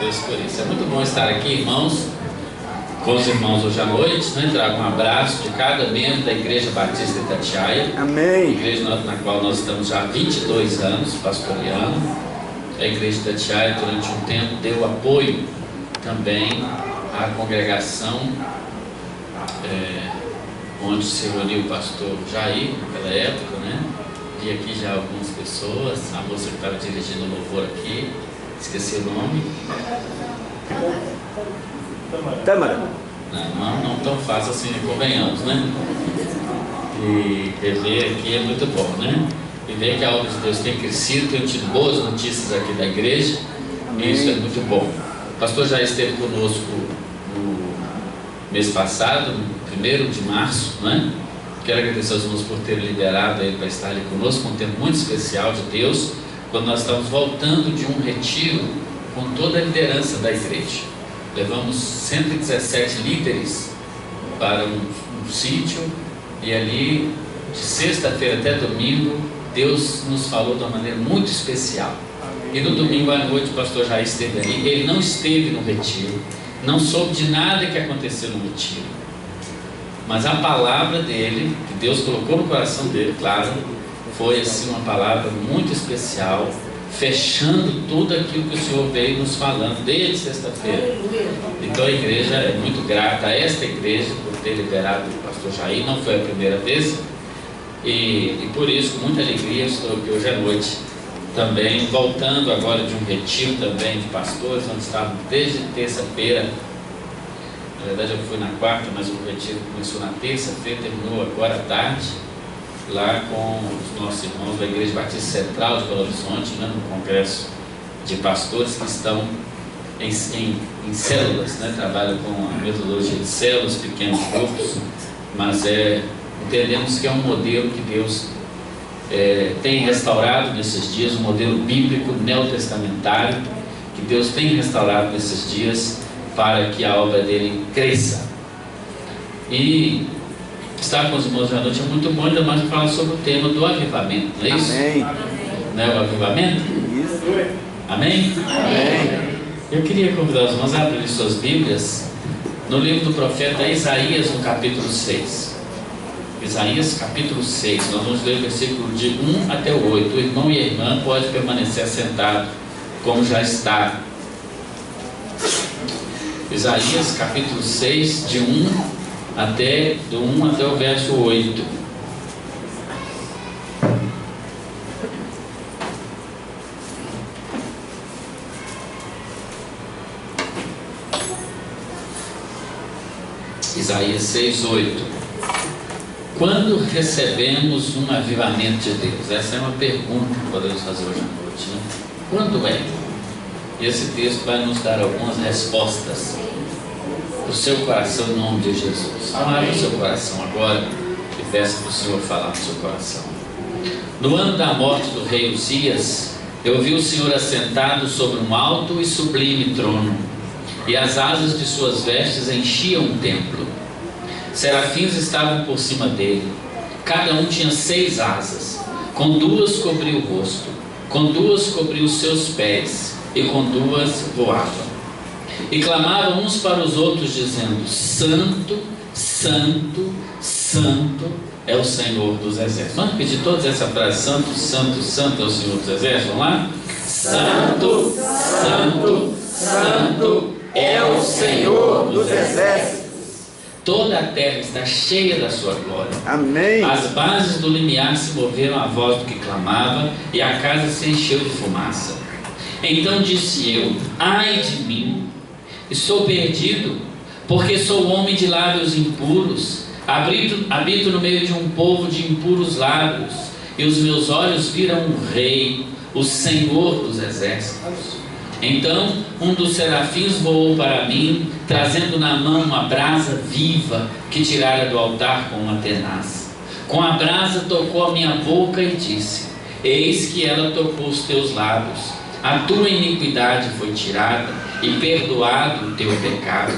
Deus por isso. É muito bom estar aqui, irmãos, com os irmãos hoje à noite, né? Trago um abraço de cada membro da Igreja Batista Itatiaia. Amém. Igreja na qual nós estamos já há 22 anos pastoreando. A Igreja Itatiaia, durante um tempo, deu apoio também à congregação onde se reuniu o pastor Jair, naquela época, né? Vi aqui já algumas pessoas, a moça que estava dirigindo o louvor aqui, esqueci o nome. Tâmara. Não tão fácil assim, convenhamos, né? E rever aqui é muito bom, né? E ver que a obra de Deus tem crescido, tenho tido boas notícias aqui da igreja, e isso é muito bom. O pastor já esteve conosco no mês passado, no 1º de março, né? Quero agradecer aos irmãos por terem liberado ele para estar ali conosco, um tempo muito especial de Deus, quando nós estamos voltando de um retiro com toda a liderança da igreja. Levamos 117 líderes para um sítio, e ali, de sexta-feira até domingo, Deus nos falou de uma maneira muito especial. E no domingo à noite o pastor Jair esteve ali. Ele não esteve no retiro, não soube de nada que aconteceu no retiro, mas a palavra dele, que Deus colocou no coração dele, claro, foi assim uma palavra muito especial, fechando tudo aquilo que o Senhor veio nos falando desde sexta-feira. Então a igreja é muito grata a esta igreja por ter liberado o pastor Jair. Não foi a primeira vez, e por isso, com muita alegria, estou aqui hoje à noite também, voltando agora de um retiro também de pastores, onde estávamos desde terça-feira. Na verdade eu fui na quarta, mas o retiro começou na terça-feira, terminou agora à tarde, lá com os nossos irmãos da Igreja Batista Central de Belo Horizonte, né, no congresso de pastores que estão em células, né, trabalham com a metodologia de células, pequenos grupos, mas entendemos que é um modelo que Deus tem restaurado nesses dias, um modelo bíblico neotestamentário que Deus tem restaurado nesses dias para que a obra dele cresça. E estar com os irmãos da noite é muito bom, ainda mais falar sobre o tema do avivamento, não é isso? Amém. Não é o avivamento? Isso. Amém? Amém. Eu queria convidar os irmãos a abrirem suas Bíblias no livro do profeta Isaías, no capítulo 6. Isaías, capítulo 6. Nós vamos ler o versículo de 1 até o 8. O irmão e a irmã pode permanecer assentado, como já está. Isaías, capítulo 6, de 1 até o verso 8. Isaías 6, 8. Quando recebemos um avivamento de Deus? Essa é uma pergunta que podemos fazer hoje à noite, né? Quando é? E esse texto vai nos dar algumas respostas para o seu coração, em nome de Jesus. Então abra o seu coração agora e peça para o Senhor falar no seu coração. No ano da morte do rei Uzias, eu vi o Senhor assentado sobre um alto e sublime trono, e as asas de suas vestes enchiam o templo. Serafins estavam por cima dele, cada um tinha 6 asas, com 2 cobriu o rosto, com 2 cobriu os seus pés, e com 2 voavam. E clamavam uns para os outros, dizendo: Santo, Santo, Santo é o Senhor dos Exércitos. Vamos pedir todos essa frase: Santo, Santo, Santo é o Senhor dos Exércitos. Vamos lá? Santo, Santo, Santo é o Senhor dos Exércitos. Toda a terra está cheia da sua glória. Amém. As bases do limiar se moveram à voz do que clamava, e a casa se encheu de fumaça. Então disse eu: ai de mim, estou perdido, porque sou homem de lábios impuros, habito no meio de um povo de impuros lábios, e os meus olhos viram o Rei, o Senhor dos Exércitos. Então um dos serafins voou para mim, trazendo na mão uma brasa viva que tirara do altar com uma tenaz. Com a brasa tocou a minha boca e disse: eis que ela tocou os teus lábios, a tua iniquidade foi tirada e perdoado o teu pecado.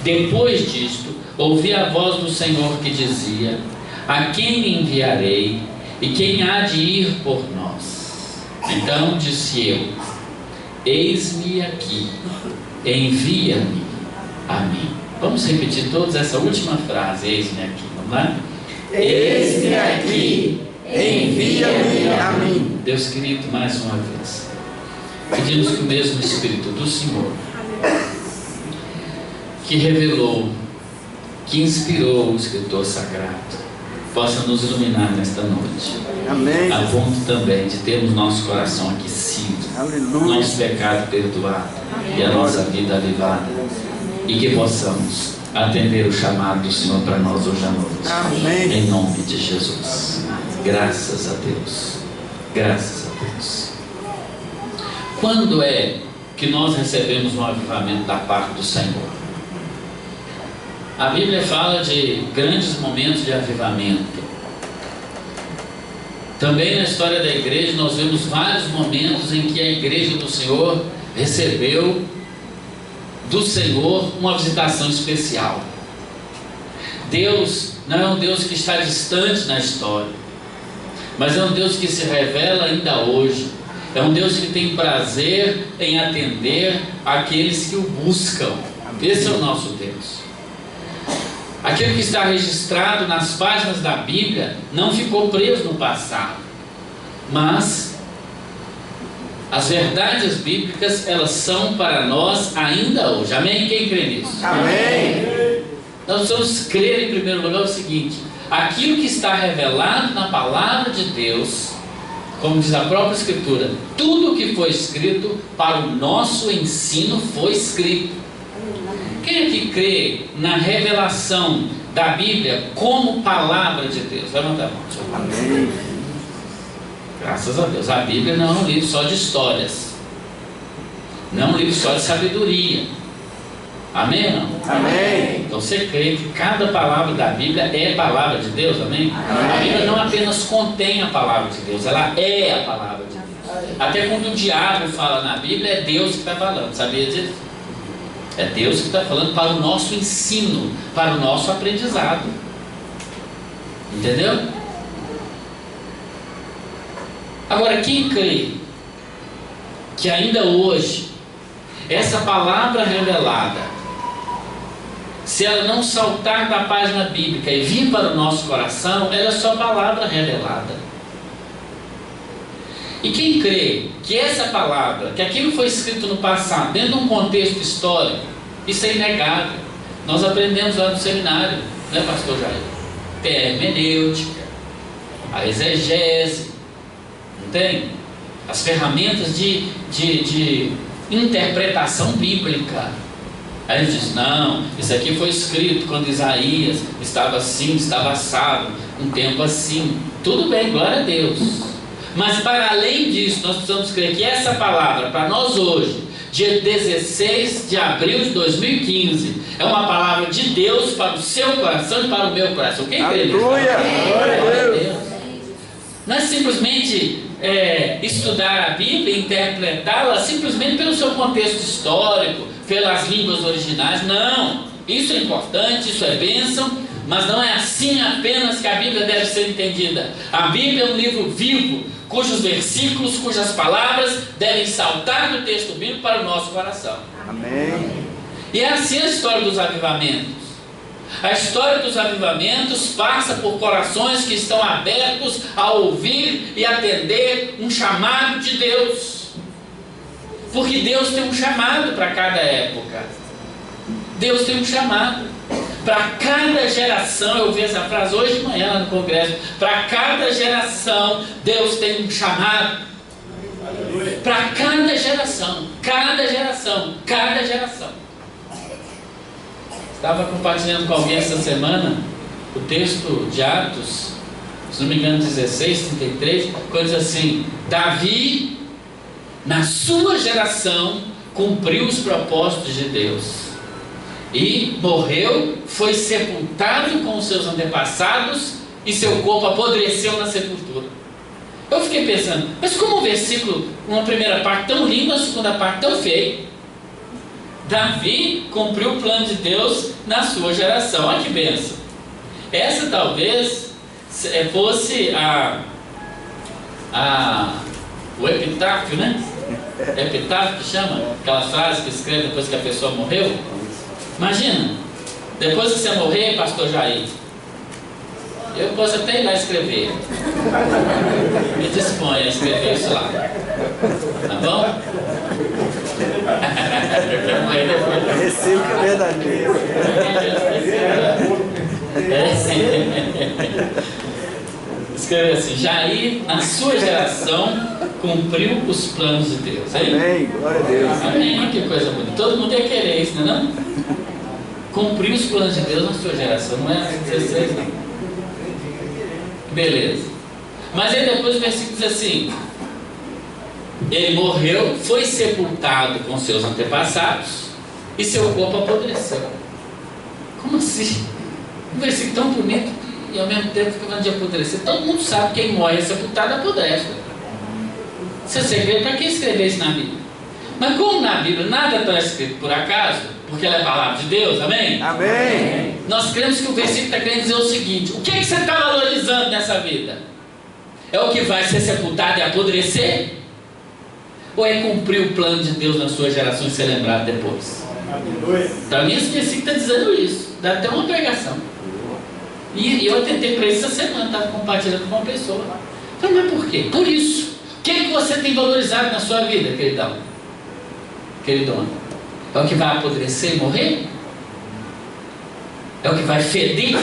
Depois disto, ouvi a voz do Senhor que dizia: a quem enviarei, e quem há de ir por nós? Então disse eu: eis-me aqui, envia-me a mim. Vamos repetir todos essa última frase, eis-me aqui, vamos lá? Eis-me aqui, envia-me a mim. Deus querido, mais uma vez, pedimos que o mesmo Espírito do Senhor, que revelou, que inspirou o escritor sagrado, possa nos iluminar nesta noite. Amém. A ponto também de termos nosso coração aquecido, Aleluia. nosso pecado perdoado e a nossa vida avivada, e que possamos atender o chamado do Senhor para nós hoje à noite. Amém. Em nome de Jesus. Graças a Deus. Graças a Deus. Quando é que nós recebemos um avivamento da parte do Senhor? A Bíblia fala de grandes momentos de avivamento. Também na história da igreja nós vemos vários momentos em que a igreja do Senhor recebeu do Senhor uma visitação especial. Deus não é um Deus que está distante na história, mas é um Deus que se revela ainda hoje. É um Deus que tem prazer em atender aqueles que o buscam. Esse é o nosso Deus. Aquilo que está registrado nas páginas da Bíblia não ficou preso no passado, mas as verdades bíblicas, elas são para nós ainda hoje. Amém? Quem crê nisso? Amém. Nós precisamos crer em primeiro lugar o seguinte: aquilo que está revelado na palavra de Deus, como diz a própria Escritura, tudo o que foi escrito para o nosso ensino foi escrito. Quem é que crê na revelação da Bíblia como palavra de Deus? Levanta a mão. Amém. Graças a Deus. A Bíblia não é um livro só de histórias, não é um livro só de sabedoria. Amém ou não? Amém. Então você crê que cada palavra da Bíblia é palavra de Deus? Amém? Amém. A Bíblia não apenas contém a palavra de Deus, ela é a palavra de Deus. Até quando o diabo fala na Bíblia, é Deus que está falando. Sabia disso? É Deus que está falando para o nosso ensino, para o nosso aprendizado. Entendeu? Agora, quem crê que ainda hoje essa palavra revelada, se ela não saltar da página bíblica e vir para o nosso coração, ela é só palavra revelada. E quem crê que essa palavra, que aquilo foi escrito no passado, dentro de um contexto histórico, isso é inegável. Nós aprendemos lá no seminário, né, pastor Jair? Tem a hermenêutica, a exegese, não tem? As ferramentas de interpretação bíblica. Aí ele diz: não, isso aqui foi escrito quando Isaías estava assim, estava assado, um tempo assim. Tudo bem, glória a Deus. Mas para além disso, nós precisamos crer que essa palavra, para nós hoje, dia 16 de abril de 2015, é uma palavra de Deus para o seu coração e para o meu coração. Quem crê nisso? Aleluia. Glória a Deus. Não é simplesmente estudar a Bíblia e interpretá-la simplesmente pelo seu contexto histórico, pelas línguas originais. Não, isso é importante, isso é bênção, mas não é assim apenas que a Bíblia deve ser entendida. A Bíblia é um livro vivo, cujos versículos, cujas palavras devem saltar do texto bíblico para o nosso coração. Amém. E é assim a história dos avivamentos. A história dos avivamentos passa por corações que estão abertos a ouvir e atender um chamado de Deus. Porque Deus tem um chamado para cada época. Deus tem um chamado para cada geração. Eu ouvi essa frase hoje de manhã lá no congresso. Para cada geração, Deus tem um chamado. Para cada geração, cada geração, cada geração. Estava compartilhando com alguém essa semana o texto de Atos, se não me engano 16, 33, quando diz assim: Davi, na sua geração, cumpriu os propósitos de Deus e morreu, foi sepultado com os seus antepassados e seu corpo apodreceu na sepultura. Eu fiquei pensando, mas como um versículo, uma primeira parte tão linda, uma segunda parte tão feia? Davi cumpriu o plano de Deus na sua geração. Olha que bênção. Essa talvez fosse o epitáfio, né? Epitáfio que chama? Aquela frase que escreve depois que a pessoa morreu. Imagina, depois que você morrer, pastor Jair, eu posso até ir lá escrever. Me disponha a escrever isso lá. Tá bom? Recebo que é verdadeiro. Escreve assim: Jair, na sua geração, cumpriu os planos de Deus. Aí? Amém, glória a Deus. Amém, que coisa bonita. Todo mundo ia querer isso, não? Cumpriu os planos de Deus na sua geração, não é 16, não. Beleza. Mas aí depois o versículo diz assim: ele morreu, foi sepultado com seus antepassados e seu corpo apodreceu. Como assim? Um versículo tão bonito e ao mesmo tempo fica falando de apodrecer. Todo mundo sabe que quem morre é sepultado apodrece. Se você crê, para que escrever isso na Bíblia? Mas como na Bíblia nada está escrito por acaso, porque ela é a palavra de Deus, amém? Amém. Nós cremos que o versículo está querendo dizer o seguinte: o que você está valorizando nessa vida? É o que vai ser sepultado e apodrecer? Ou é cumprir o plano de Deus na sua geração e ser lembrado depois? Para mim esse versículo está dizendo isso. Dá até uma pregação. E eu tentei para isso essa semana, estava compartilhando com uma pessoa. Falei, mas por quê? Por isso. O que você tem valorizado na sua vida, queridão? Queridona? É o que vai apodrecer e morrer? É o que vai feder?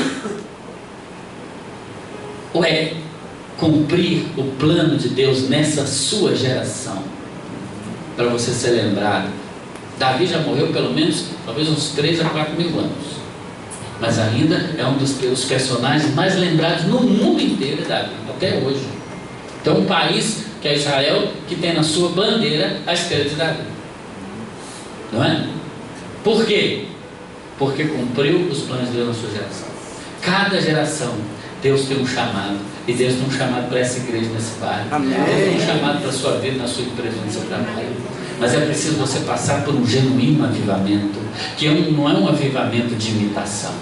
Ou é cumprir o plano de Deus nessa sua geração? Para você ser lembrado. Davi já morreu pelo menos, talvez uns 3 a 4 mil anos. Mas ainda é um dos personagens mais lembrados no mundo inteiro, Davi, até hoje. Então, um país que é Israel, que tem na sua bandeira a estrela de Davi. Não é? Por quê? Porque cumpriu os planos de Deus na sua geração. Cada geração, Deus tem um chamado. E Deus tem um chamado para essa igreja, nesse bairro. Amém. Deus tem um chamado para a sua vida, na sua empresa, no seu trabalho. Mas é preciso você passar por um genuíno avivamento, que não é um avivamento de imitação.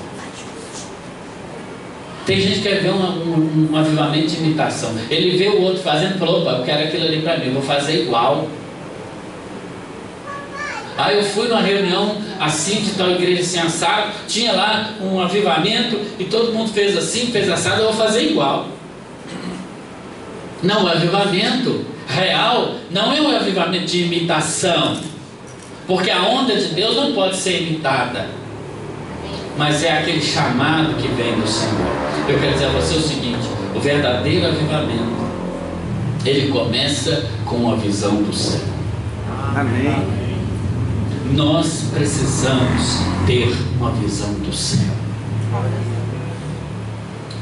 Tem gente que quer ver um avivamento de imitação. Ele vê o outro fazendo, falou, opa, eu quero aquilo ali para mim, eu vou fazer igual. Aí eu fui numa reunião assim, de tal igreja assim assado, tinha lá um avivamento e todo mundo fez assim, fez assado, eu vou fazer igual. Não, o avivamento real não é um avivamento de imitação, porque a onda de Deus não pode ser imitada, mas é aquele chamado que vem do Senhor. Eu quero dizer a você o seguinte: o verdadeiro avivamento, ele começa com uma visão do céu. Amém. Nós precisamos ter uma visão do céu.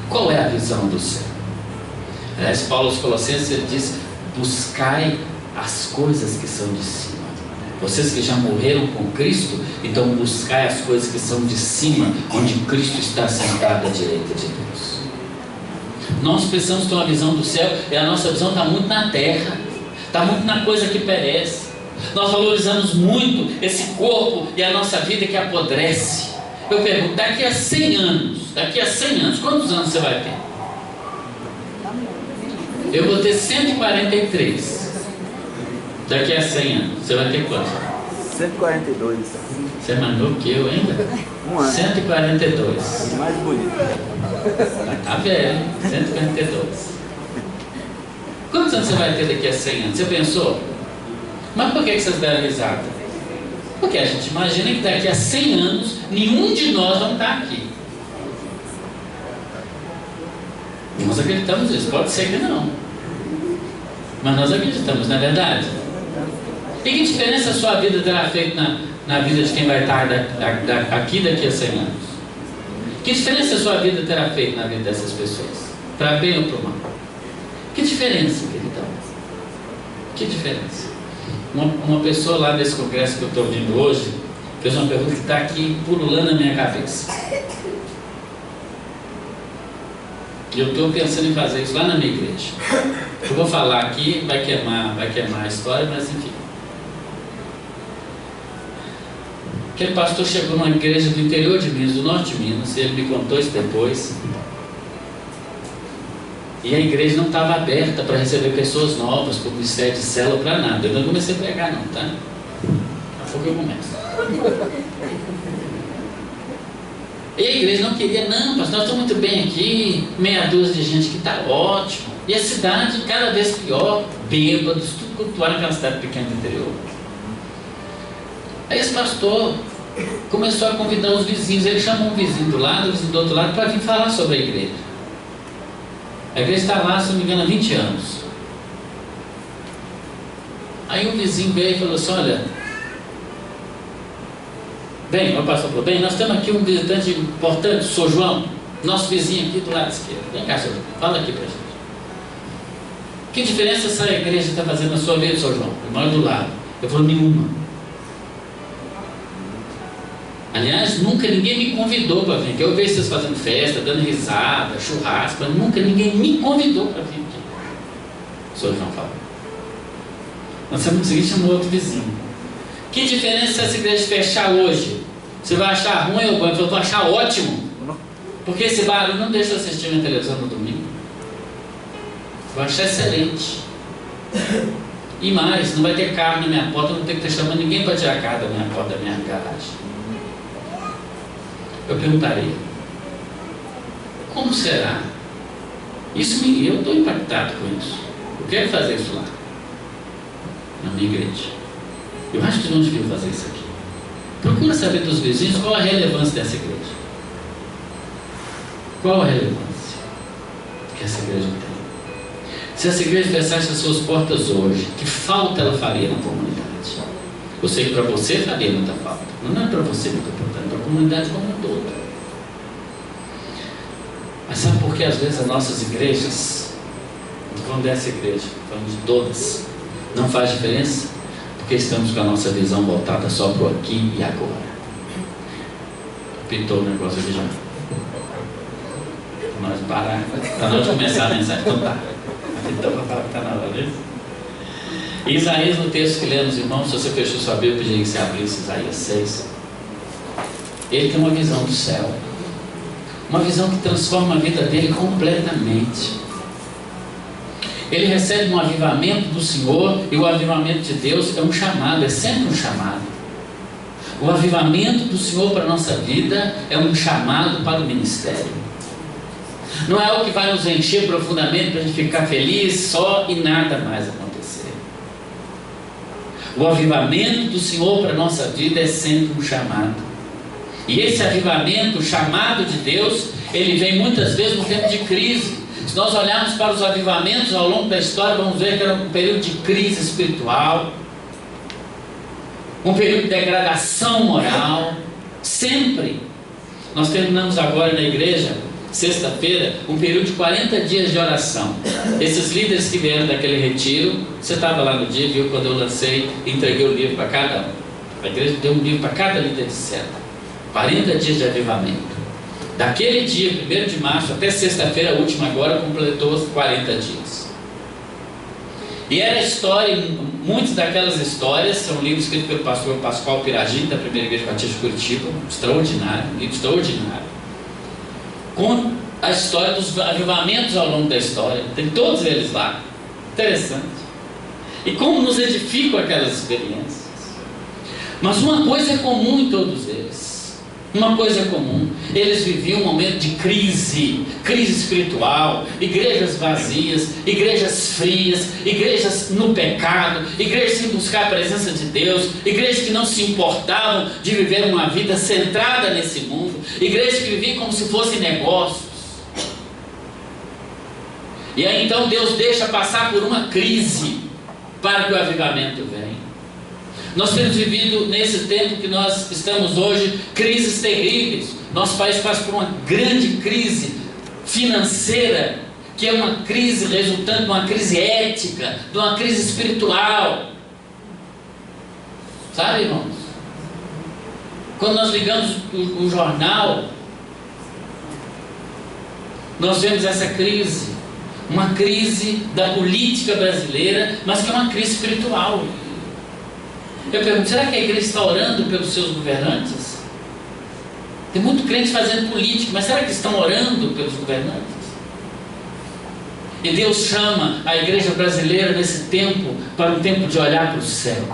Qual é a visão do céu? Aliás, Paulo aos Colossenses, ele diz: buscai as coisas que são de cima. Vocês que já morreram com Cristo, então buscai as coisas que são de cima, onde Cristo está sentado à direita de Deus. Nós precisamos ter uma visão do céu, e a nossa visão está muito na terra, está muito na coisa que perece. Nós valorizamos muito esse corpo e a nossa vida que apodrece. Eu pergunto, daqui a 100 anos, quantos anos você vai ter? Eu vou ter 143. Daqui a 100 anos, você vai ter quantos? 142. Você mandou que eu ainda? Um ano. 142. Mais bonito. Tá velho, 142. Quantos anos você vai ter daqui a 100 anos? Você pensou? Mas por que vocês deram risada? Porque a gente imagina que daqui a 100 anos nenhum de nós vai estar aqui. Nós acreditamos nisso, pode ser que não, mas nós acreditamos, não é verdade? E que diferença a sua vida terá feito na vida de quem vai estar aqui daqui a 100 anos? Que diferença a sua vida terá feito na vida dessas pessoas? Para bem ou para mal? Que diferença, queridão? Que diferença? Uma pessoa lá desse congresso que eu estou ouvindo hoje fez uma pergunta que está aqui pululando na minha cabeça. E eu estou pensando em fazer isso lá na minha igreja. Eu vou falar aqui, vai queimar a história, mas enfim. Aquele pastor chegou numa igreja do interior de Minas, do norte de Minas, e ele me contou isso depois. E a igreja não estava aberta para receber pessoas novas, para o ministério de célula, para nada. Eu não comecei a pregar não, tá? Daqui a pouco eu começo. E a igreja não queria, não, pastor, nós estamos muito bem aqui, meia dúzia de gente que está ótimo. E a cidade cada vez pior, bêbados, tudo cultuado naquela cidade pequena do interior. Aí esse pastor começou a convidar os vizinhos, ele chamou um vizinho do lado, um vizinho do outro lado, para vir falar sobre a igreja. A igreja está lá, se não me engano, há 20 anos. Aí um vizinho veio e falou assim, olha, bem, o pastor falou, bem, nós temos aqui um visitante importante, o Sr. João, nosso vizinho aqui do lado esquerdo. Vem cá, Sr. João, fala aqui para a gente. Que diferença essa igreja está fazendo na sua vida, Sr. João? Eu moro do lado. Eu falo, nenhuma. Aliás, nunca ninguém me convidou para vir. Que eu vejo vocês fazendo festa, dando risada, churrasco, mas nunca ninguém me convidou para vir aqui. O Sr. João fala. Na semana seguinte chamou outro vizinho. Que diferença se essa igreja fechar hoje? Você vai achar ruim ou bom? Eu vou achar ótimo. Porque esse barulho não deixa eu assistir minha televisão no domingo. Eu acho excelente. E mais, não vai ter carro na minha porta, eu não tenho que estar chamando ninguém para tirar carro da minha porta, da minha garagem. Eu perguntaria, como será? Eu estou impactado com isso. Eu quero fazer isso lá, na minha igreja. Eu acho que não deviam fazer isso aqui. Procura saber dos vizinhos qual a relevância dessa igreja. Qual a relevância que essa igreja tem? Se essa igreja fechasse as suas portas hoje, que falta ela faria na comunidade? Eu sei que para você faria muita falta. Não é para você muito importante, é para a comunidade como um todo. Mas sabe por que às vezes as nossas igrejas, não estou falando dessa igreja, falando de todas, não faz diferença? Porque estamos com a nossa visão voltada só para o aqui e agora. Pitou o negócio aqui já. Nós parar, está na hora de começar a mensagem, então tá. Então para falar que está na hora disso. Isaías, no texto que lemos, irmãos, se você fechou sua Bíblia, eu pedi que você abrisse Isaías 6. Ele tem uma visão do céu, uma visão que transforma a vida dele completamente. Ele recebe um avivamento do Senhor, e o avivamento de Deus é um chamado, é sempre um chamado. O avivamento do Senhor para a nossa vida é um chamado para o ministério. Não é algo que vai nos encher profundamente para a gente ficar feliz só e nada mais acontecer. O avivamento do Senhor para a nossa vida é sempre um chamado. E esse avivamento, o chamado de Deus, ele vem muitas vezes no tempo de crise. Se nós olharmos para os avivamentos ao longo da história, vamos ver que era um período de crise espiritual, um período de degradação moral. Sempre. Nós terminamos agora na igreja, sexta-feira, um período de 40 dias de oração. Esses líderes que vieram daquele retiro, você estava lá no dia, viu quando eu lancei, entreguei o livro para cada um. A igreja deu um livro para cada líder de célula. 40 dias de avivamento. Daquele dia, 1º de março, até sexta-feira, a última agora, completou os 40 dias. E era a história, muitas daquelas histórias são livros escritos pelo pastor Pascoal Piragini, da Primeira Igreja Batista de Curitiba, extraordinário, um livro extraordinário, com a história dos avivamentos ao longo da história. Tem todos eles lá. Interessante. E como nos edificam aquelas experiências. Mas uma coisa é comum em todos eles. Uma coisa é comum. Eles viviam um momento de crise espiritual, igrejas vazias, igrejas frias, igrejas no pecado, igrejas sem buscar a presença de Deus, igrejas que não se importavam de viver uma vida centrada nesse mundo, igrejas que viviam como se fossem negócios. E aí então Deus deixa passar por uma crise para que o avivamento venha. Nós temos vivido nesse tempo que nós estamos hoje, crises terríveis. Nosso país passa por uma grande crise financeira, que é uma crise resultante de uma crise ética, de uma crise espiritual. Sabe, irmãos? Quando nós ligamos o jornal, nós vemos essa crise, uma crise da política brasileira, mas que é uma crise espiritual. Eu pergunto, será que a igreja está orando pelos seus governantes? Tem muito crente fazendo política, mas será que estão orando pelos governantes? E Deus chama a igreja brasileira nesse tempo para um tempo de olhar para o céu,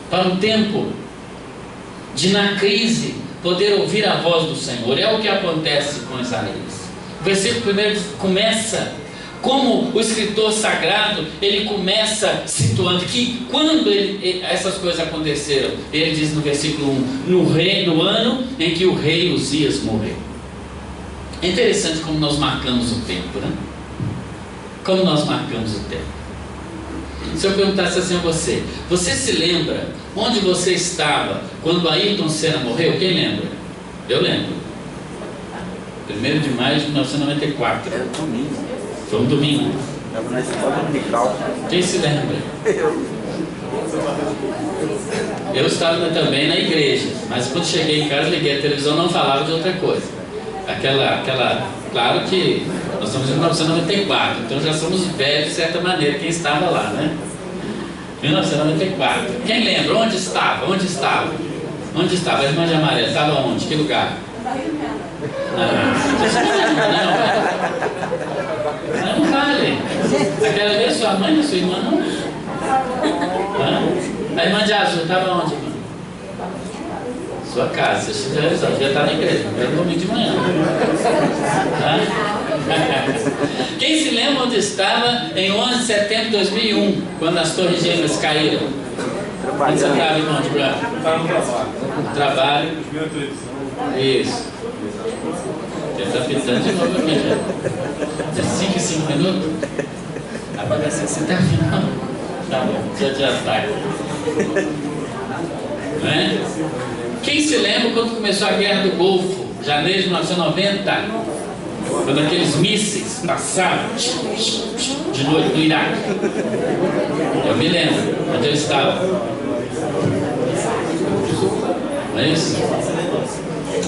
para um tempo de, na crise, poder ouvir a voz do Senhor. É o que acontece com Isaías. O versículo 1 começa como o escritor sagrado, ele começa situando que quando essas coisas aconteceram, ele diz no versículo 1, no ano em que o rei Uzias morreu. É interessante como nós marcamos o tempo, né? Como nós marcamos o tempo. Se eu perguntasse assim a você, você se lembra onde você estava quando Ayrton Senna morreu? Quem lembra? Eu lembro. 1º de maio de 1994. Era domingo. Foi um domingo. Estava na escola dominical. Quem se lembra? Eu estava também na igreja, mas quando cheguei em casa, liguei a televisão, não falava de outra coisa. Claro que nós estamos em 1994, então já somos velhos de certa maneira, quem estava lá, né? 1994. Quem lembra? Onde estava? Onde estava? Onde estava? A irmã de Amarela estava onde? Que lugar? Não vale. Aquela vez sua mãe e sua irmã não? A irmã de azul estava onde, irmã? Sua casa, você já está na igreja, não era domingo de manhã. Quem se lembra onde estava em 11 de setembro de 2001, quando as torres gêmeas caíram? Onde você estava, irmão de branco? Estava no trabalho. Trabalho. Isso. Ele está pitando de novo aqui já. De 5 em 5 minutos? Agora você está afinal. Tá bom, já está. Não é? Quem se lembra quando começou a Guerra do Golfo, janeiro de 1990, quando aqueles mísseis passaram de noite no Iraque? Eu me lembro onde eu estava. Não é isso?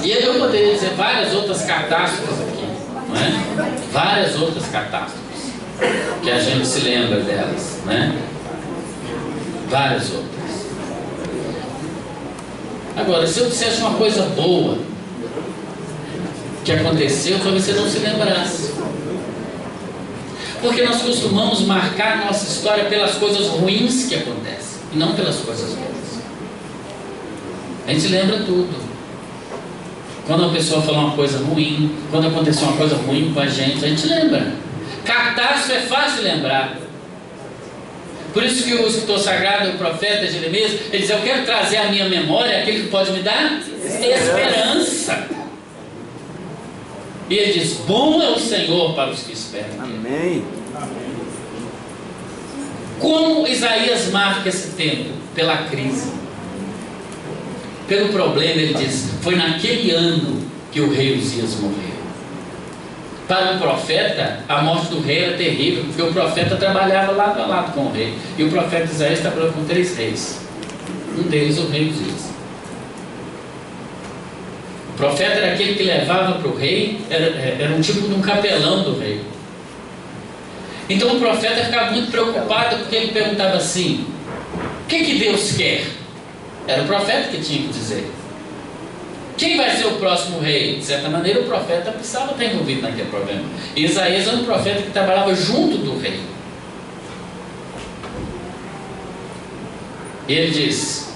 E aí eu poderia dizer várias outras catástrofes aqui, não é? Várias outras catástrofes que a gente se lembra delas, né? Várias outras. Agora, se eu dissesse uma coisa boa que aconteceu, talvez você não se lembrasse. Porque nós costumamos marcar nossa história pelas coisas ruins que acontecem, e não pelas coisas boas. A gente lembra tudo. Quando uma pessoa fala uma coisa ruim, quando aconteceu uma coisa ruim com a gente lembra. Catástrofe é fácil lembrar. Por isso que o escritor sagrado, o profeta Jeremias, ele diz: eu quero trazer à minha memória aquele que pode me dar esperança. E ele diz: bom é o Senhor para os que esperam. Amém. Como Isaías marca esse tempo? Pela crise, pelo problema. Ele diz: foi naquele ano que o rei Uzias morreu. Para o profeta, a morte do rei era terrível, porque o profeta trabalhava lado a lado com o rei. E o profeta Isaías trabalhou com 3 reis. Um deles, o rei Uzias. O profeta era aquele que levava para o rei, era um tipo de um capelão do rei. Então o profeta ficava muito preocupado, porque ele perguntava assim: o que Deus quer? Era o profeta que tinha que dizer. Quem vai ser o próximo rei? De certa maneira, o profeta precisava estar envolvido naquele problema. E Isaías era um profeta que trabalhava junto do rei. Ele diz: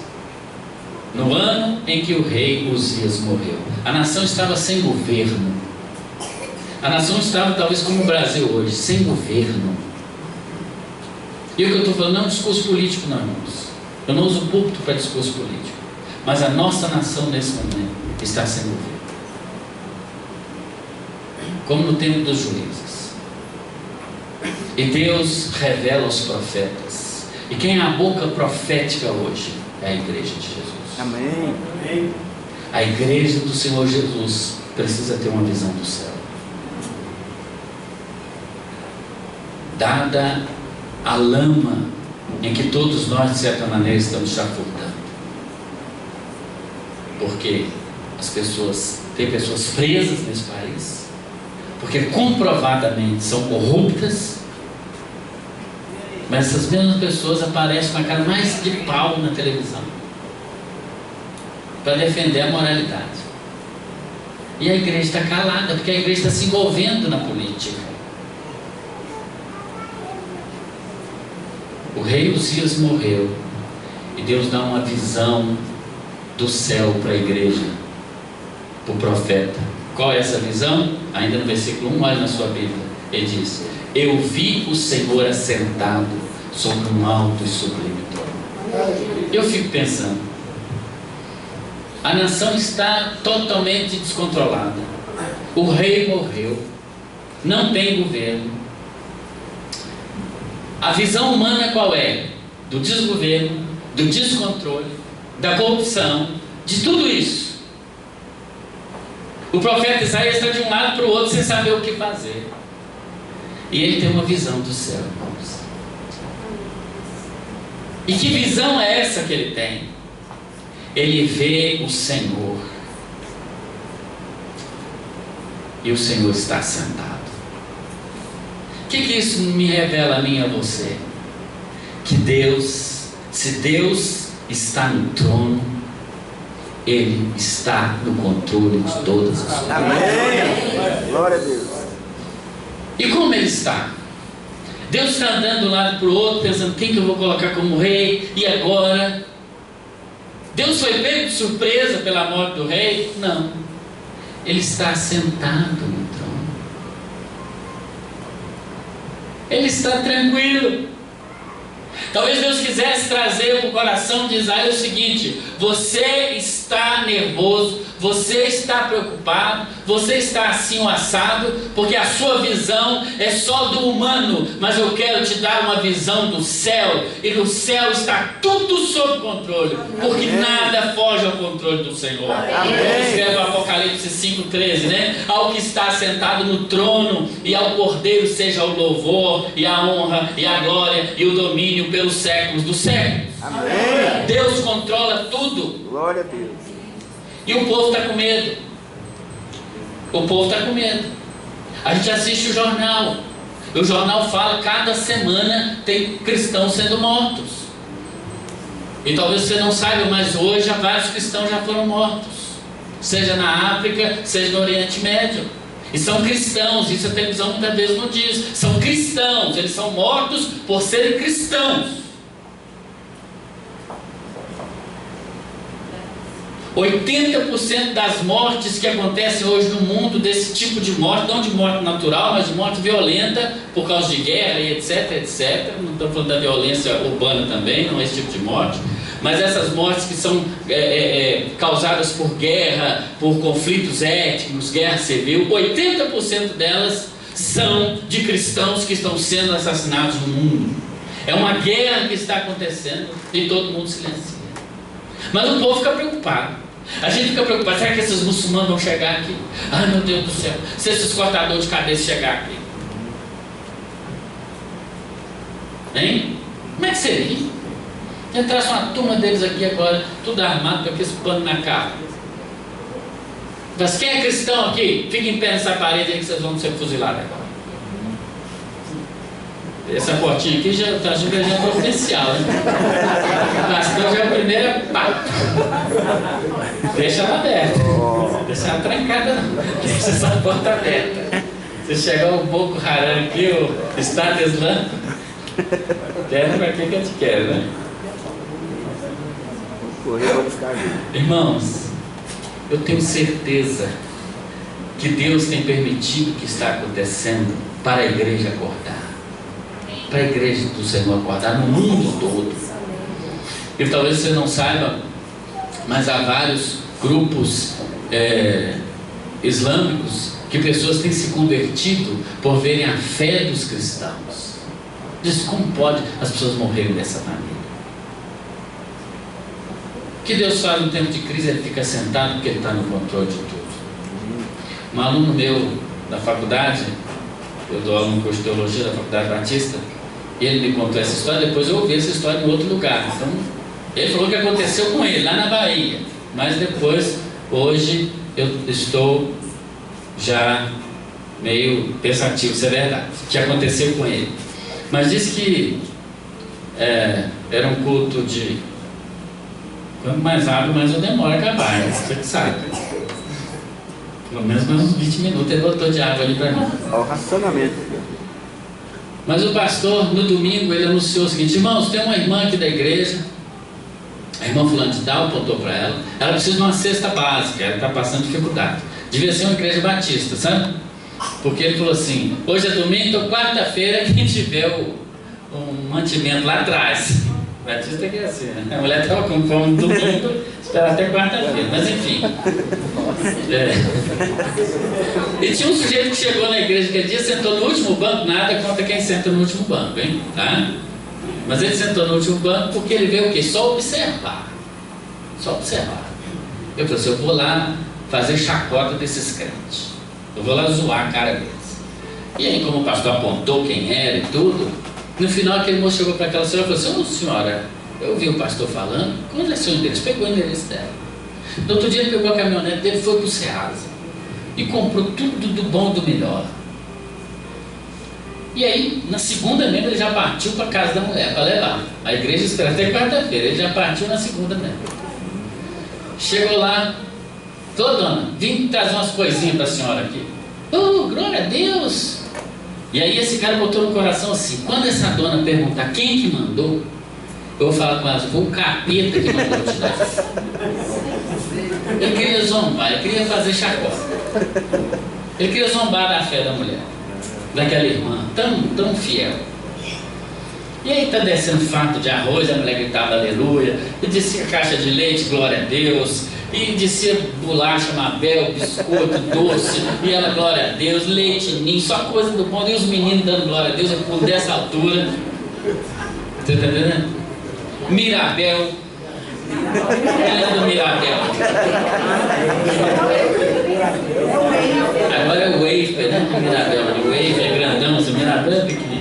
no ano em que o rei Uzias morreu, a nação estava sem governo. A nação estava talvez como o Brasil hoje, sem governo. E o que eu estou falando não é um discurso político, não, irmãos. Eu não uso púlpito para discurso político. Mas a nossa nação nesse momento está sem governo, como no tempo dos juízes. E Deus revela aos profetas. E quem é a boca profética hoje é a igreja de Jesus. Amém. A igreja do Senhor Jesus precisa ter uma visão do céu. Dada a lama em que todos nós, de certa maneira, estamos chafurdando. Porque tem pessoas presas nesse país, porque comprovadamente são corruptas, mas essas mesmas pessoas aparecem com a cara mais de pau na televisão para defender a moralidade. E a igreja está calada, porque a igreja está se envolvendo na política. O rei Uzias morreu, e Deus dá uma visão do céu para a igreja, para o profeta. Qual é essa visão? Ainda no versículo 1, olha na sua Bíblia. Ele diz: eu vi o Senhor assentado sobre um alto e sublime trono. Eu fico pensando, a nação está totalmente descontrolada. O rei morreu, não tem governo. A visão humana qual é? Do desgoverno, do descontrole, da corrupção, de tudo isso. O profeta Isaías está de um lado para o outro sem saber o que fazer. E ele tem uma visão do céu, irmãos. E que visão é essa que ele tem? Ele vê o Senhor. E o Senhor está sentado. O que isso me revela a mim e a você? Que Deus, se Deus está no trono, Ele está no controle de todas as coisas. Amém. Glória a Deus. E como Ele está? Deus está andando de um lado para o outro, pensando quem que eu vou colocar como rei, e agora? Deus foi pego de surpresa pela morte do rei? Não. Ele está sentado no trono. Ele está tranquilo. Talvez Deus quisesse trazer para o coração de Israel o seguinte: você está nervoso, você está preocupado, você está assim o assado, porque a sua visão é só do humano, mas eu quero te dar uma visão do céu, e no céu está tudo sob controle, porque nada foge ao controle do Senhor. Escreve o Apocalipse 5,13, né? Ao que está sentado no trono e ao Cordeiro seja o louvor e a honra e a glória e o domínio pelos séculos dos séculos. Amém. Deus controla tudo. Glória a Deus. E o povo está com medo. O povo está com medo. A gente assiste o jornal. O jornal fala, cada semana tem cristãos sendo mortos. E talvez você não saiba, mas hoje vários cristãos já foram mortos. Seja na África, seja no Oriente Médio. E são cristãos, isso a televisão muitas vezes não diz. São cristãos, eles são mortos por serem cristãos. 80% das mortes que acontecem hoje no mundo, desse tipo de morte, não de morte natural, mas de morte violenta, por causa de guerra e etc, etc. Não estou falando da violência urbana também, não é esse tipo de morte. Mas essas mortes que são causadas por guerra, por conflitos étnicos, guerra civil, 80% delas são de cristãos que estão sendo assassinados no mundo. É uma guerra que está acontecendo e todo mundo silencia. Mas o povo fica preocupado. A gente fica preocupado, será que esses muçulmanos vão chegar aqui? Ai meu Deus do céu, se esses cortadores de cabeça chegar aqui, hein? Como é que seria? Entrasse uma turma deles aqui agora, tudo armado com aqueles panos na cara. Mas quem é cristão aqui? Fica em pé nessa parede aí que vocês vão ser fuzilados agora. Essa portinha aqui já está achando que já é providencial, né? O pastor já é o primeiro papo. Deixa ela aberta. Deixa ela trancada, não. Deixa essa porta aberta. Se chegar o Boko Haram aqui, o Estado Islâmico, quer para que a gente quer, né? Irmãos, eu tenho certeza que Deus tem permitido o que está acontecendo para a igreja acordar. Para a igreja do Senhor acordar no mundo todo. E talvez você não saiba, mas há vários grupos islâmicos que pessoas têm se convertido por verem a fé dos cristãos. Diz, como pode as pessoas morrerem dessa maneira? O que Deus faz no tempo de crise? Ele fica sentado porque Ele está no controle de tudo. Um aluno meu da faculdade, eu dou aula no curso de teologia da Faculdade Batista, e ele me contou essa história. Depois eu ouvi essa história em outro lugar. Então, ele falou que aconteceu com ele lá na Bahia, mas depois, hoje, eu estou já meio pensativo se é verdade, que aconteceu com ele. Mas disse que era um culto de quanto mais água, mais eu demoro a acabar, né? Você que sabe. Pelo menos mais uns 20 minutos ele botou de água ali para mim. Olha o racionamento. Mas o pastor, no domingo, ele anunciou o seguinte: irmãos, tem uma irmã aqui da igreja, a irmã fulana de tal, apontou para ela precisa de uma cesta básica, ela está passando dificuldade. Devia ser uma igreja batista, sabe? Porque ele falou assim: hoje é domingo, então quarta-feira quem tiver um mantimento lá atrás. Batista que é assim, né? A mulher estava com fome no domingo, esperar até quarta-feira, mas enfim. E tinha um sujeito que chegou na igreja aquele dia, sentou no último banco, nada contra quem senta no último banco, hein? Tá? Mas ele sentou no último banco porque ele veio o quê? Só observar. Só observar. Eu falei assim: eu vou lá fazer chacota desses crentes. Eu vou lá zoar a cara deles. E aí, como o pastor apontou quem era e tudo, no final aquele moço chegou para aquela senhora e falou assim: ô senhora, eu vi o pastor falando, qual é o seu endereço? Pegou o endereço dela. No outro dia ele pegou a caminhonete dele, foi para o Ceasa e comprou tudo do bom e do melhor. E aí, na segunda mesmo, ele já partiu para a casa da mulher para levar. A igreja espera até quarta-feira, ele já partiu na segunda mesmo. Chegou lá, falou: dona, vim trazer umas coisinhas para a senhora aqui. Oh, glória a Deus! E aí esse cara botou no coração assim: quando essa dona perguntar quem que mandou, eu vou falar com ela: foi o capeta que mandou te dar. Ele queria zombar, ele queria fazer chacota. Ele queria zombar da fé da mulher, daquela irmã tão fiel. E aí está descendo fardo de arroz, a mulher gritava aleluia, e descia caixa de leite, glória a Deus, e descia bolacha, Mabel, biscoito, doce, e ela, glória a Deus, leite, ninho, só coisa do bom, e os meninos dando glória a Deus, eu pulo dessa altura. Você está entendendo? Mirabel. Ela é do Mirabel. Agora é o Wafer, né? Mirabel, o Wafer é grandão, o Mirabel é pequenininho.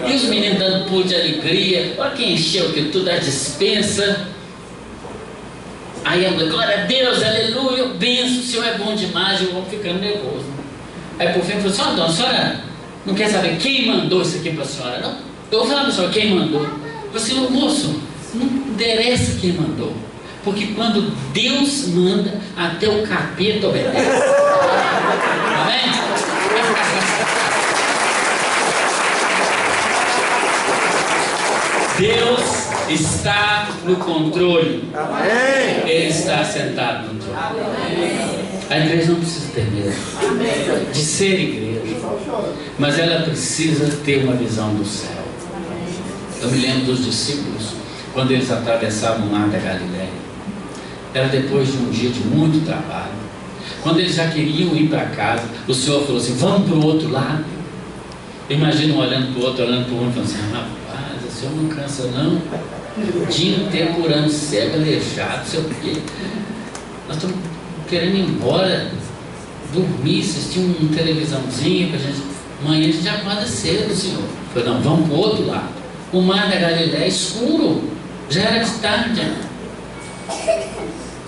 E os meninos dando pulo de alegria. Olha quem encheu que tudo, a dispensa. Aí a mulher: glória a Deus, aleluia, eu benço, o Senhor é bom demais. Eu vou ficando nervoso. Aí por fim falou assim: dona, a senhora não quer saber quem mandou isso aqui para a senhora, não? Eu vou falar para a senhora quem mandou. Eu falei assim: moço, não interessa quem mandou, porque quando Deus manda, até o capeta obedece. Amém? Deus está no controle. Amém. Ele está sentado no trono. A igreja não precisa ter medo de ser igreja, mas ela precisa ter uma visão do céu. Eu me lembro dos discípulos, quando eles atravessavam o mar da Galileia. Era depois de um dia de muito trabalho. Quando eles já queriam ir para casa, o Senhor falou assim: vamos para o outro lado. Imagina um olhando para o outro, olhando para o outro, falando assim: rapaz, o Senhor não cansa não? O dia inteiro curando cego, aleijado, não sei o quê. Nós estamos querendo ir embora, dormir, assistir uma televisãozinha para a gente. Amanhã a gente acorda cedo, Senhor. Eu falei: não, vamos para o outro lado. O mar da Galileia é escuro, já era de tarde.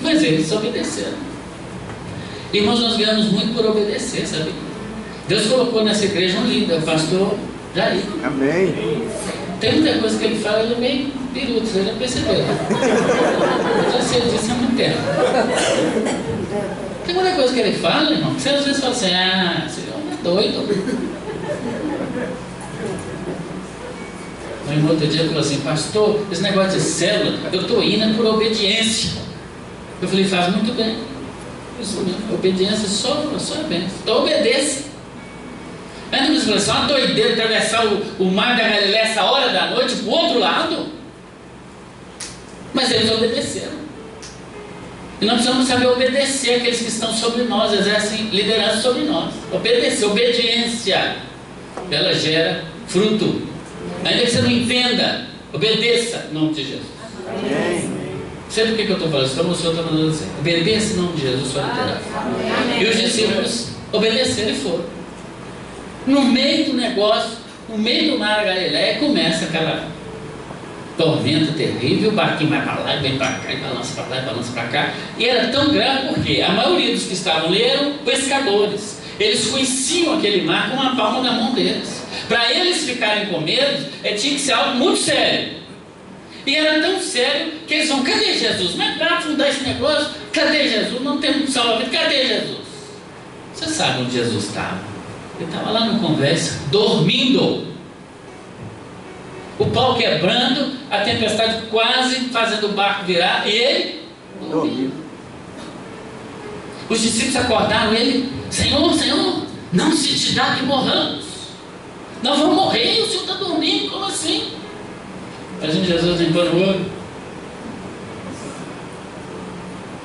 Mas eles obedeceram. Irmãos, nós ganhamos muito por obedecer, sabe? Deus colocou nessa igreja um líder, o pastor Jair. Amém. Tem muita coisa que ele fala, ele é meio piruto, você já percebeu? Eu já sei disso há muito tempo. Tem muita coisa que ele fala, irmão, que você às vezes fala assim: ah, esse homem é doido. O irmão outro dia falou assim: pastor, esse negócio de célula, eu estou indo por obediência. Eu falei: faz muito bem. Isso mesmo, obediência só é bem. Então obedece. Aí não me falou assim: uma doideira atravessar o mar da Galileia essa hora da noite para o outro lado. Mas eles obedeceram. E nós precisamos saber obedecer aqueles que estão sobre nós, exercem liderança sobre nós. Obedecer, obediência, ela gera fruto. Ainda que você não entenda, obedeça em nome de Jesus. Amém. Sabe do que eu estou falando? Como o Senhor está mandando dizer? Obedeça em nome de Jesus, sua liderança. E os discípulos obedeceram e foram. No meio do negócio, no meio do mar da Galileia, começa aquela tormenta terrível. O barquinho vai para lá e vem para cá, e balança para lá e balança para cá. E era tão grave porque a maioria dos que estavam ali eram pescadores. Eles conheciam aquele mar com a palma da mão deles. Para eles ficarem com medo, tinha que ser algo muito sério. E era tão sério que eles vão: cadê Jesus? Mas para afundar esse negócio, cadê Jesus? Não temos salva-vidas, cadê Jesus? Você sabe onde Jesus estava? Ele estava lá no convés, dormindo. O pau quebrando, a tempestade quase fazendo o barco virar, e ele dormiu. Os discípulos acordaram ele: Senhor, Senhor, não se te dá que morramos. Nós vamos morrer e o Senhor está dormindo, como assim? Mas Jesus limpando o olho,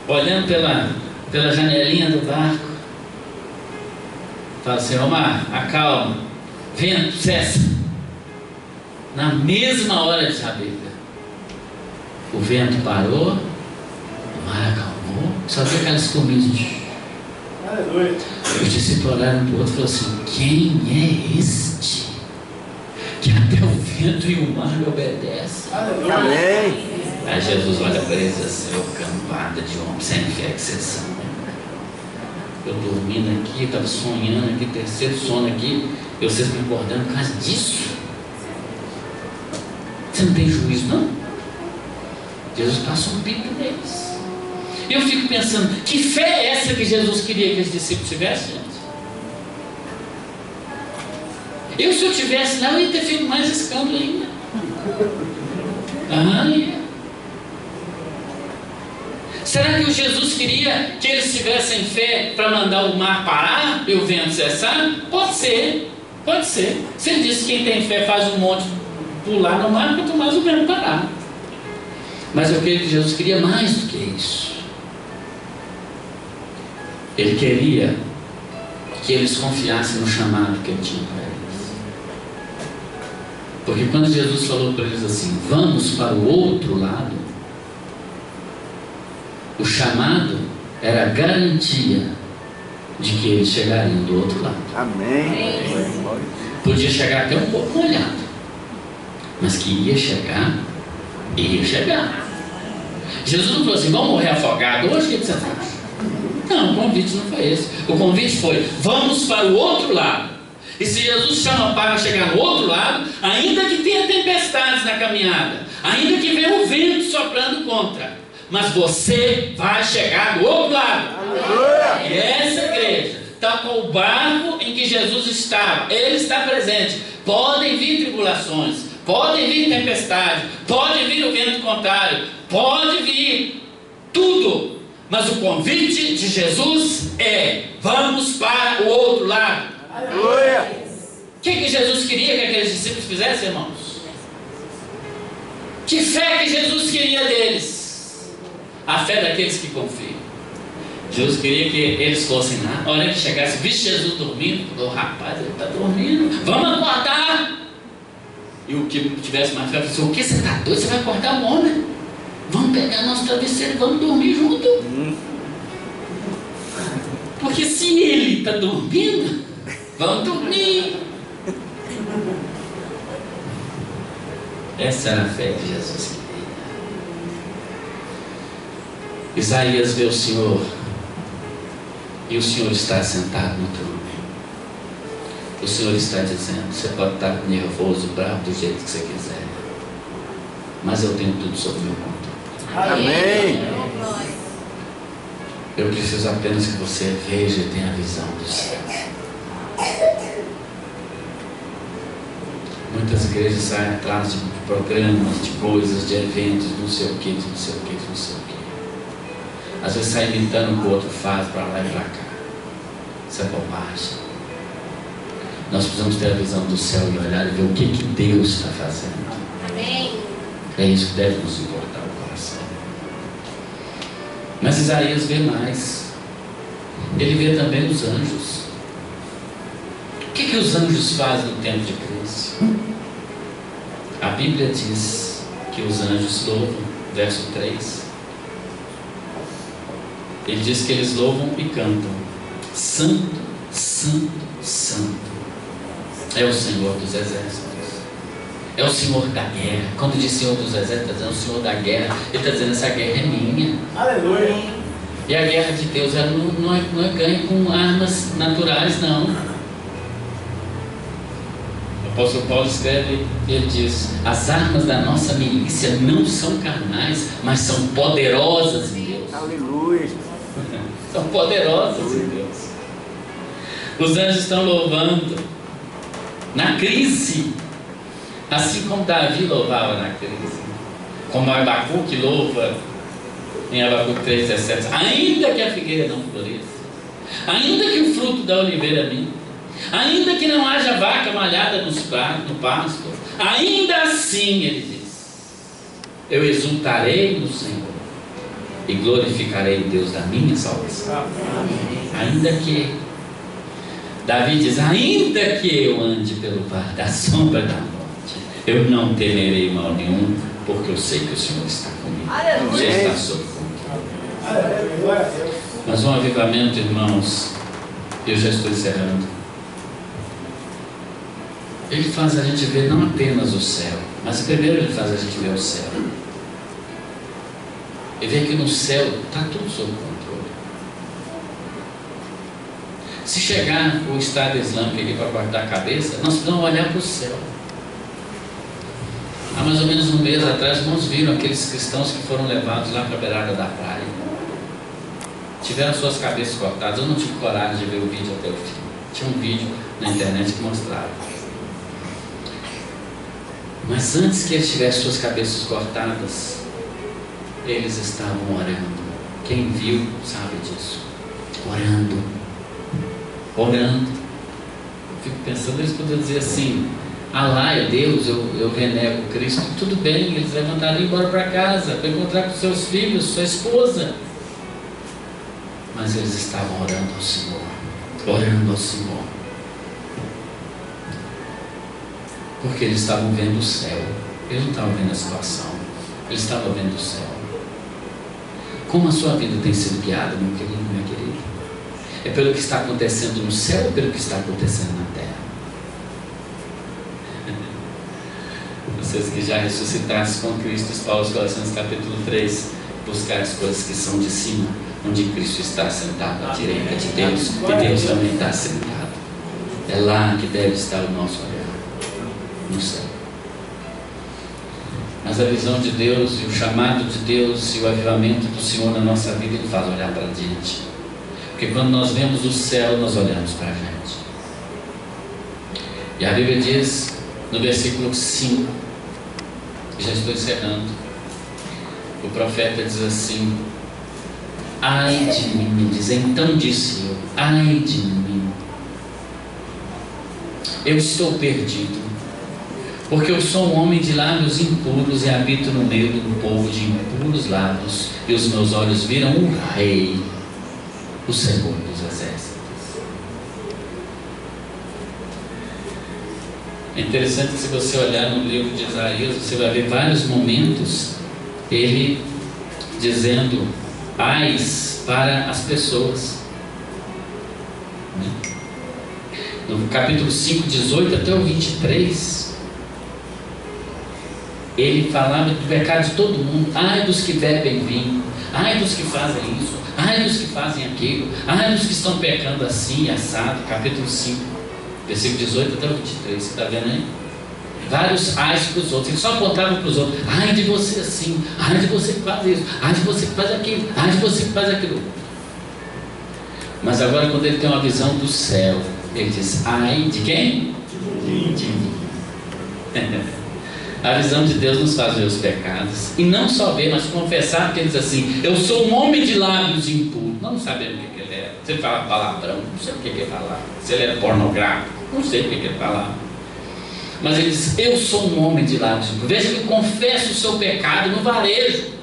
olhando pela janelinha do barco, fala assim: ó mar, acalma, vento, cessa. Na mesma hora de saber, o vento parou, o mar acalmou, só viu aquelas turminhas. Aleluia. Os discípulos olharam para o outro e falaram assim: quem é este que até o vento e o mar lhe obedecem? Aleluia. Amém. Aí Jesus olha para eles assim: ô cambada de homem sem fé que vocês são. Eu dormindo aqui, eu estava sonhando aqui, terceiro sono aqui, e vocês me acordando por causa disso? Você não tem juízo, não? Jesus passou um bico neles. Eu fico pensando, que fé é essa que Jesus queria que os discípulos tivessem, gente? Se eu tivesse lá, eu ia ter feito mais escândalo ainda. Será que o Jesus queria que eles tivessem fé para mandar o mar parar e o vento cessar? Pode ser, pode ser. Se ele disse que quem tem fé faz um monte pular no mar, quanto mais o vento parar. Mas eu creio que Jesus queria mais do que isso. Ele queria que eles confiassem no chamado que ele tinha para eles. Porque quando Jesus falou para eles assim: vamos para o outro lado, o chamado era a garantia de que eles chegariam do outro lado. Amém. Podia chegar até um pouco molhado, mas que ia chegar, ia chegar. Jesus não falou assim: vamos morrer afogado hoje, o que você acha? Não, o convite não foi esse. O convite foi: vamos para o outro lado. E se Jesus chama para chegar no outro lado, ainda que tenha tempestades na caminhada, ainda que venha o vento soprando contra, mas você vai chegar do outro lado. Aleluia. E essa igreja está com o barco em que Jesus estava. Ele está presente. Podem vir tribulações, podem vir tempestades, pode vir o vento contrário, pode vir tudo, mas o convite de Jesus é: vamos para o outro lado. Aleluia. O que Jesus queria que aqueles discípulos fizessem, irmãos? Que fé que Jesus queria deles? A fé daqueles que confiam. Jesus queria que eles fossem lá, a hora que chegasse, visse Jesus dormindo, falou: rapaz, ele está dormindo, vamos acordar. E o que tivesse mais fé falou assim: o que, você está doido? Você vai acordar o homem? Vamos pegar nosso travesseiro e vamos dormir junto. Porque se ele está dormindo, vamos dormir. Essa era a fé que Jesus queria. Isaías vê o Senhor, e o Senhor está sentado no trono. O Senhor está dizendo: você pode estar nervoso, bravo, do jeito que você quiser, mas eu tenho tudo sob meu controle. Amém. Eu preciso apenas que você veja e tenha a visão do céu. Muitas igrejas saem atrás de programas, de coisas, de eventos, não sei o que, não sei o que, não sei o que. Às vezes sai imitando o que o outro faz para lá e para cá. Isso é bobagem. Nós precisamos ter a visão do céu e olhar e ver o que Deus está fazendo. Amém. É isso que deve nos importar o coração. Mas Isaías vê mais. Ele vê também os anjos. O que os anjos fazem no tempo de crise? A Bíblia diz que os anjos louvam, verso 3. Ele diz que eles louvam e cantam: Santo, Santo, Santo é o Senhor dos exércitos. É o Senhor da guerra. Quando diz Senhor dos exércitos, está dizendo o Senhor da guerra. Ele está dizendo: essa guerra é minha. Aleluia. E a guerra de Deus, ela não é ganha com armas naturais, não. O apóstolo Paulo escreve, ele diz: as armas da nossa milícia não são carnais, mas são poderosas em Deus. Aleluia. São poderosas em Deus. Os anjos estão louvando na crise, assim como Davi louvava na crise, como Abacuque louva em Abacuque 3,17. Ainda que a figueira não floresça, ainda que o fruto da oliveira minta, ainda que não haja vaca malhada no pasto, ainda assim, ele diz, eu exultarei no Senhor e glorificarei o Deus da minha salvação. Ainda que, Davi diz, ainda que eu ande pelo vale da sombra da morte, eu não temerei mal nenhum, porque eu sei que o Senhor está comigo. Você está sob controle. Mas um avivamento, irmãos, eu já estou encerrando, ele faz a gente ver não apenas o céu, mas primeiro ele faz a gente ver o céu. E ver que no céu está tudo sob controle. Se chegar o Estado Islâmico aqui para cortar a cabeça, nós precisamos olhar para o céu. Há mais ou menos um mês atrás, irmãos, viram aqueles cristãos que foram levados lá para a beirada da praia. Tiveram suas cabeças cortadas. Eu não tive coragem de ver o vídeo até o fim. Tinha um vídeo na internet que mostrava. Mas antes que eles tivessem suas cabeças cortadas, eles estavam orando. Quem viu sabe disso. Orando. Orando. Fico pensando, eles poderiam dizer assim, Allah é Deus, eu renego Cristo. Tudo bem, eles levantaram e ir embora para casa, para encontrar com seus filhos, sua esposa. Mas eles estavam orando ao Senhor. Orando ao Senhor. Porque eles estavam vendo o céu. Eles não estavam vendo a situação. Eles estavam vendo o céu. Como a sua vida tem sido guiada, meu querido, minha querida? É pelo que está acontecendo no céu ou pelo que está acontecendo na terra? Vocês que já ressuscitassem com Cristo, Paulo, Colossenses capítulo 3, buscar as coisas que são de cima, onde Cristo está sentado à direita de Deus, e Deus também está sentado. É lá que deve estar o nosso olhar, no céu. Mas a visão de Deus e o chamado de Deus e o avivamento do Senhor na nossa vida, Ele faz olhar para diante. Porque quando nós vemos o céu, nós olhamos para a gente. E a Bíblia diz, no versículo 5, já estou encerrando, o profeta diz assim, ai de mim, diz, então disse eu, ai de mim, eu estou perdido, porque eu sou um homem de lábios impuros e habito no meio de um povo de impuros lábios, e os meus olhos viram o Rei, o Senhor dos Exércitos. É interessante que se você olhar no livro de Isaías, você vai ver vários momentos ele dizendo ais para as pessoas. No capítulo 5, 18 até o 23, ele falava do pecado de todo mundo. Ai dos que bebem vinho, ai dos que fazem isso, ai dos que fazem aquilo, ai dos que estão pecando assim, assado. Capítulo 5, versículo 18 até o 23, você está vendo aí? Vários ais para os outros, ele só apontava para os outros. Ai de você assim, ai de você que faz isso, ai de você que faz aquilo, ai de você que faz aquilo. Mas agora, quando ele tem uma visão do céu, ele diz, ai de quem? De mim. A visão de Deus nos faz ver os pecados, e não só ver, mas confessar, porque ele diz assim, eu sou um homem de lábios impuros. Não sabendo o que ele é. Se ele fala palavrão, não sei o que ele fala. Se ele é pornográfico, não sei o que ele fala. Mas ele diz, eu sou um homem de lábios impuros. Veja que confessa o seu pecado no varejo,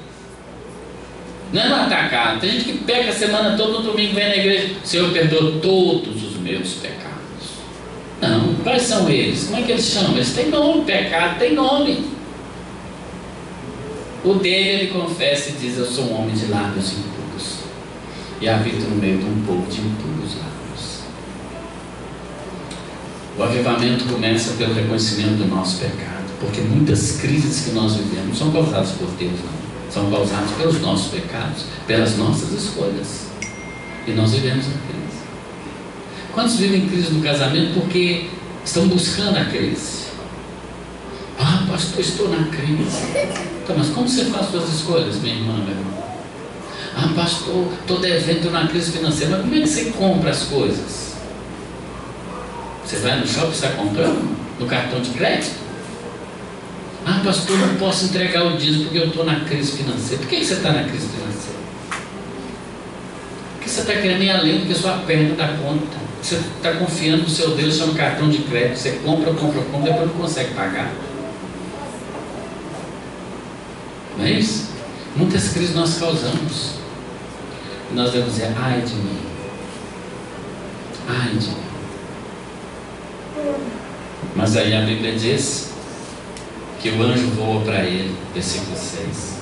não é no atacado. Tem gente que peca a semana toda, no domingo vem na igreja, Senhor, perdoa todos os meus pecados. Não, quais são eles? Como é que eles chamam? Eles têm nome, pecado tem nome. O dele ele confessa e diz, eu sou um homem de lábios impuros e habito no meio de um povo de impuros lábios. O avivamento começa pelo reconhecimento do nosso pecado, porque muitas crises que nós vivemos não são causadas por Deus, não. São causadas pelos nossos pecados, pelas nossas escolhas. E nós vivemos na crise. Quantos vivem crise no casamento porque estão buscando a crise? Ah, pastor, estou na crise. Então, mas como você faz suas escolhas, minha irmã, meu irmão? Ah, pastor, estou devendo na crise financeira. Mas como é que você compra as coisas? Você vai no shopping e está comprando no cartão de crédito? Ah, pastor, não posso entregar o dízimo porque eu estou na crise financeira. Por que você está na crise financeira? Porque você está querendo ir além do que a sua perna dá conta. Você está confiando no seu Deus, chama cartão de crédito. Você compra, depois não consegue pagar. Não é isso? Muitas crises nós causamos. E nós devemos dizer, ai de mim. Ai de mim. Mas aí a Bíblia diz que o anjo voa para ele, versículo 6.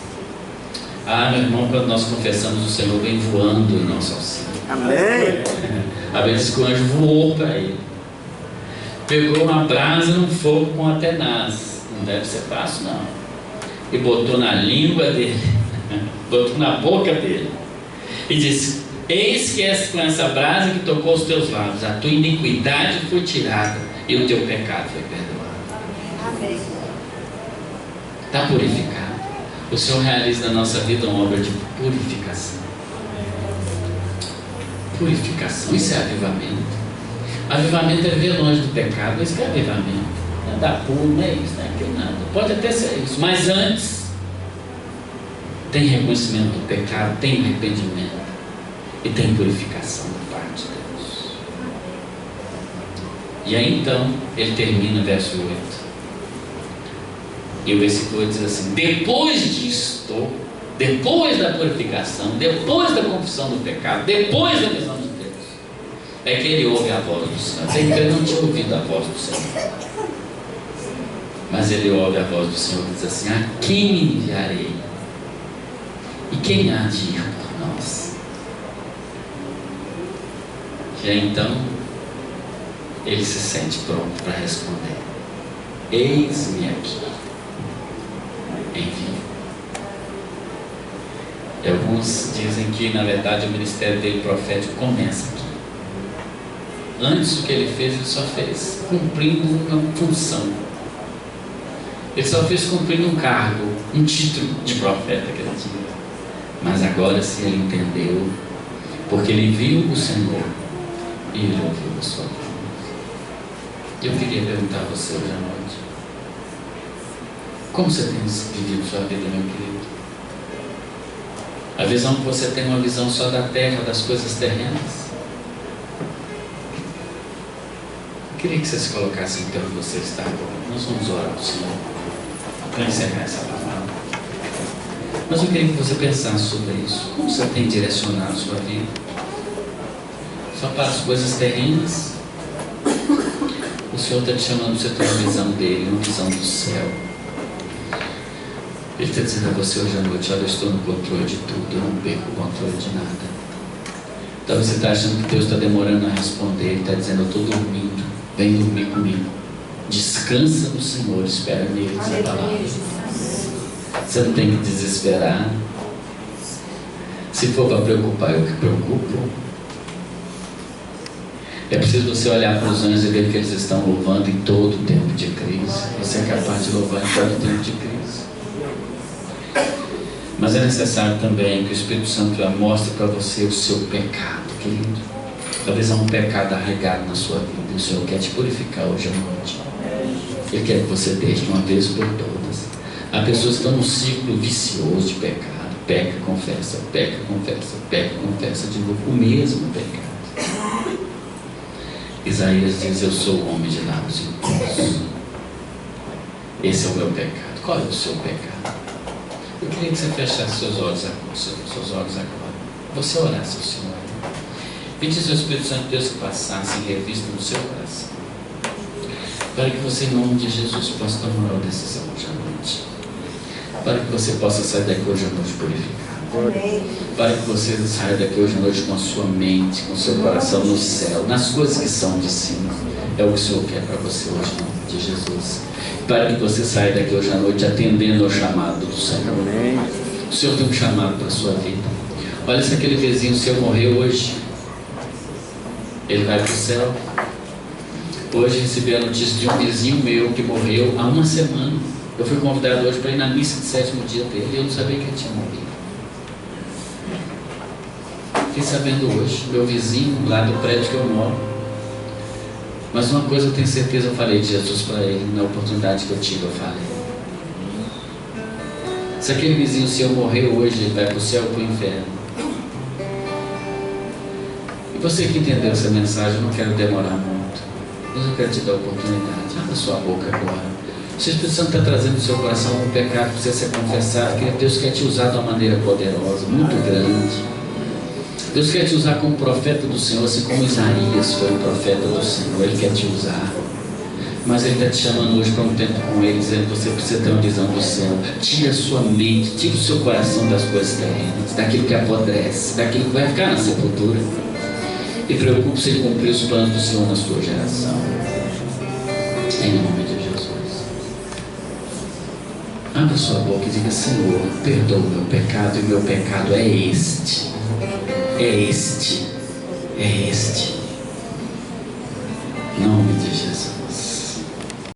Ah, meu irmão, quando nós confessamos, o Senhor vem voando em nosso auxílio. Amém. A Bíblia diz que o anjo voou para ele, pegou uma brasa num fogo com tenaz, não deve ser fácil não, e botou na língua dele, botou na boca dele, e disse: eis que és com essa brasa que tocou os teus lábios, a tua iniquidade foi tirada e o teu pecado foi perdoado. Amém. Está purificado. O Senhor realiza na nossa vida uma obra de purificação. Purificação, isso é avivamento. Avivamento é viver longe do pecado, isso que é avivamento. Não é dar puro, não é isso, não é aquilo nada. Pode até ser isso, mas antes tem reconhecimento do pecado, tem arrependimento e tem purificação da parte de Deus. E aí então ele termina verso 8. E o versículo 8 diz assim: depois disto, depois da purificação, depois da confissão do pecado, depois da visão de Deus, é que ele ouve a voz do Senhor. Até então ele não tinha ouvido a voz do Senhor, mas ele ouve a voz do Senhor e diz assim: a quem me enviarei? E quem há de ir por nós? E aí então ele se sente pronto para responder: eis-me aqui, envie. E alguns dizem que na verdade o ministério dele profético começa aqui. Antes o que ele fez, ele só fez cumprindo uma função. Ele só fez cumprindo um cargo, um título de profeta que ele tinha. Mas agora sim ele entendeu, porque ele viu o Senhor e ele ouviu a sua voz. Eu queria perguntar a você hoje à noite: como você tem vivido sua vida, meu querido? A visão que você tem é uma visão só da terra, das coisas terrenas? Eu queria que você se colocasse então onde você está agora. Nós vamos orar ao Senhor para encerrar essa palavra. Mas eu queria que você pensasse sobre isso. Como você tem direcionado sua vida? Só para as coisas terrenas? O Senhor está te chamando para você ter uma visão dele, uma visão do céu. Ele está dizendo a você hoje à noite: olha, eu estou no controle de tudo, eu não perco o controle de nada. Talvez você está achando que Deus está demorando a responder. Ele está dizendo: eu estou dormindo, vem dormir comigo. Descansa no Senhor, espera nele, diz a palavra. Você não tem que desesperar. Se for para preocupar, eu que preocupo. É preciso você olhar para os anjos e ver que eles estão louvando em todo o tempo de crise. Você é capaz de louvar em todo o tempo de crise. Mas é necessário também que o Espírito Santo mostre para você o seu pecado, querido. Talvez há um pecado arraigado na sua vida e o Senhor quer te purificar hoje à noite. Ele quer que você deixe de uma vez por todas. Há pessoas que estão num ciclo vicioso de pecado. Peca, confessa, peca, confessa, peca, confessa de novo o mesmo pecado. Isaías diz: eu sou o homem de lábios impuros. Esse é o meu pecado. Qual é o seu pecado? Eu queria que você fechasse seus olhos agora. Você orasse ao Senhor. Pedisse ao Espírito Santo de Deus que passasse em revista no seu coração, para que você, em nome de Jesus, possa tomar uma decisão hoje à noite. Para que você possa sair daqui hoje à noite purificado. Para que você saia daqui hoje à noite com a sua mente, com o seu coração no céu, nas coisas que são de cima. É o que o Senhor quer para você hoje, em nome de Jesus. Para que você saia daqui hoje à noite atendendo ao chamado do Senhor. O Senhor tem um chamado para a sua vida. Olha, se aquele vizinho seu morreu hoje, ele vai para o céu. Hoje recebi a notícia de um vizinho meu que morreu há uma semana. Eu fui convidado hoje para ir na missa de 7º dia dele e eu não sabia que ele tinha morrido. Fiquei sabendo hoje, meu vizinho lá do prédio que eu moro, Mas uma coisa eu tenho certeza, eu falei de Jesus para ele, na oportunidade que eu tive, eu falei. Se aquele vizinho seu morrer hoje, ele vai para o céu ou para o inferno. E você que entendeu essa mensagem, eu não quero demorar muito, mas eu quero te dar a oportunidade. Abra sua boca agora. O Espírito Santo está trazendo no seu coração um pecado que precisa ser confessado, que Deus quer te usar de uma maneira poderosa, muito grande. Deus quer te usar como profeta do Senhor, assim como Isaías foi o profeta do Senhor. Ele quer te usar. Mas Ele está te chamando hoje para um tempo com Ele, dizendo que você precisa ter uma visão do céu. Tira a sua mente, tira o seu coração das coisas terrenas, daquilo que apodrece, daquilo que vai ficar na sepultura. E preocupe-se em cumprir os planos do Senhor na sua geração. Em nome de Jesus. Abra sua boca e diga: Senhor, perdoa o meu pecado, e o meu pecado é este. É este. É este. Em nome de Jesus.